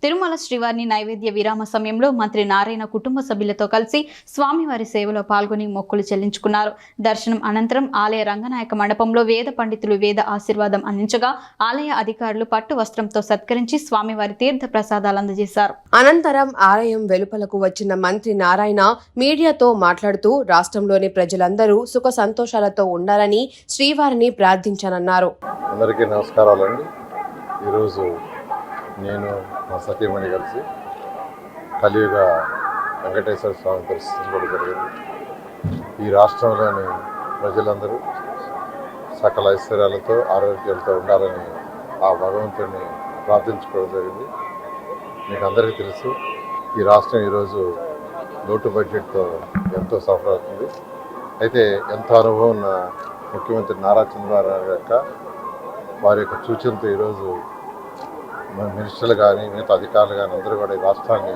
తిరుమల శ్రీవారిని నైవేద్య విరామ సమయంలో మంత్రి నారాయణ కుటుంబ సభ్యులతో కలిసి స్వామివారి సేవలో పాల్గొని మొక్కులు చెల్లించుకున్నారు. దర్శనం అనంతరం ఆలయ రంగనాయక మండపంలో వేద పండితులు వేద ఆశీర్వాదం అందించగా ఆలయ అధికారులు పట్టు వస్త్రంతో సత్కరించి స్వామివారి తీర్థ ప్రసాదాలు అందజేశారు. అనంతరం ఆలయం వెలుపలకు వచ్చిన మంత్రి నారాయణ మీడియాతో మాట్లాడుతూ రాష్ట్రంలోని ప్రజలందరూ సుఖ సంతోషాలతో ఉండాలని శ్రీవారిని ప్రార్థించానన్నారు. అందరికీ నమస్కారాలండి. ఈరోజు నేను మా సతీమణి కలిసి కలియుగ వెంకటేశ్వర స్వామి దర్శించుకోవడం జరిగింది. ఈ రాష్ట్రంలోని ప్రజలందరూ సకల ఐశ్వర్యాలతో ఆరోగ్యాలతో ఉండాలని ఆ భగవంతుడిని ప్రార్థించుకోవడం జరిగింది. మీకు అందరికీ తెలుసు, ఈ రాష్ట్రం ఈరోజు లోటు బడ్జెట్తో ఎంతో సఫర్ అవుతుంది. అయితే ఎంతో అనుభవం ఉన్న ముఖ్యమంత్రి నారా చంద్రబాబు నాయుడు యొక్క వారి యొక్క సూచనతో ఈరోజు మినిస్టర్లు కానీ మిగతా అధికారులు కానీ అందరూ కూడా ఈ రాష్ట్రాన్ని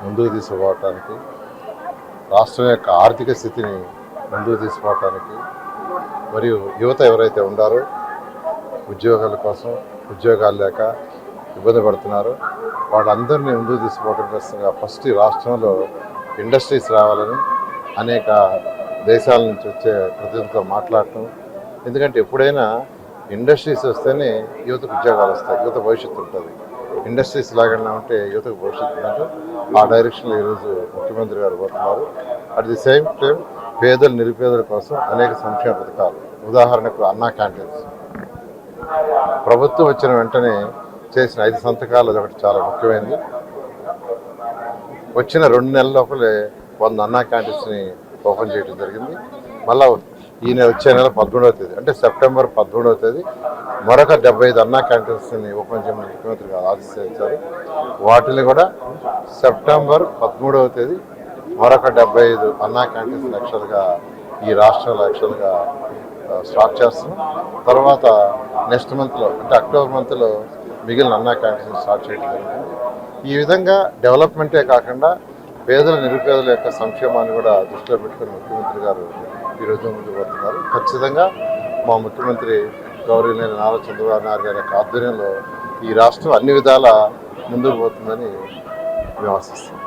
ముందుకు తీసుకుపోవటానికి, రాష్ట్రం యొక్క ఆర్థిక స్థితిని ముందుకు తీసుకుపోవటానికి, మరియు యువత ఎవరైతే ఉండారో ఉద్యోగాల కోసం ఉద్యోగాలు లేక ఇబ్బంది పడుతున్నారో వాళ్ళందరినీ ముందుకు తీసుకుపోవడం కోసంగా ఫస్ట్ ఈ రాష్ట్రంలో ఇండస్ట్రీస్ రావాలని అనేక దేశాల నుంచి వచ్చే ప్రతినిధులతో మాట్లాడటం. ఎందుకంటే ఎప్పుడైనా ఇండస్ట్రీస్ వస్తేనే యువతకు ఉద్యోగాలు వస్తాయి, యువత భవిష్యత్తు ఉంటుంది. ఇండస్ట్రీస్ లాగానే ఉంటే యువతకు భవిష్యత్తు ఉందంటే ఆ డైరెక్షన్లో ఈరోజు ముఖ్యమంత్రి గారు పోతున్నారు. అట్ ది సేమ్ టైం పేదలు నిరుపేదల కోసం అనేక సంక్షేమ పథకాలు, ఉదాహరణకు అన్నా క్యాంటీన్స్ ప్రభుత్వం వచ్చిన వెంటనే చేసిన 5 సంతకాలు అదొకటి చాలా ముఖ్యమైనది. వచ్చిన 2 నెలల లోపలే 100 అన్నా క్యాంటీన్స్ని ఓపెన్ చేయడం జరిగింది. మళ్ళీ వచ్చే నెల 13వ తేదీ అంటే సెప్టెంబర్ 13వ తేదీ మరొక 75 అన్నా క్యాంటీన్స్ని ఓపెన్ చేయమని ముఖ్యమంత్రి గారు ఆదేశించారు. వాటిని కూడా సెప్టెంబర్ 13వ తేదీ మరొక 75 అన్నా క్యాంటీన్స్ యాక్చువల్గా ఈ రాష్ట్రంలో యాక్చువల్గా స్టార్ట్ చేస్తున్నాం. తర్వాత నెక్స్ట్ మంత్లో అంటే అక్టోబర్ మంత్లో మిగిలిన అన్నా క్యాంటీన్స్ స్టార్ట్ చేయడం జరిగింది. ఈ విధంగా డెవలప్మెంటే కాకుండా పేదల నిరుపేదల యొక్క సంక్షేమాన్ని కూడా దృష్టిలో పెట్టుకుని ముఖ్యమంత్రి గారు ఈరోజు ముందుకు పోతున్నారు. ఖచ్చితంగా మా ముఖ్యమంత్రి గౌరవనీయులైన నారా చంద్రబాబు నాయుడు గారి యొక్క ఆధ్వర్యంలో ఈ రాష్ట్రం అన్ని విధాలా ముందుకు పోతుందని మేము ఆశిస్తున్నాం.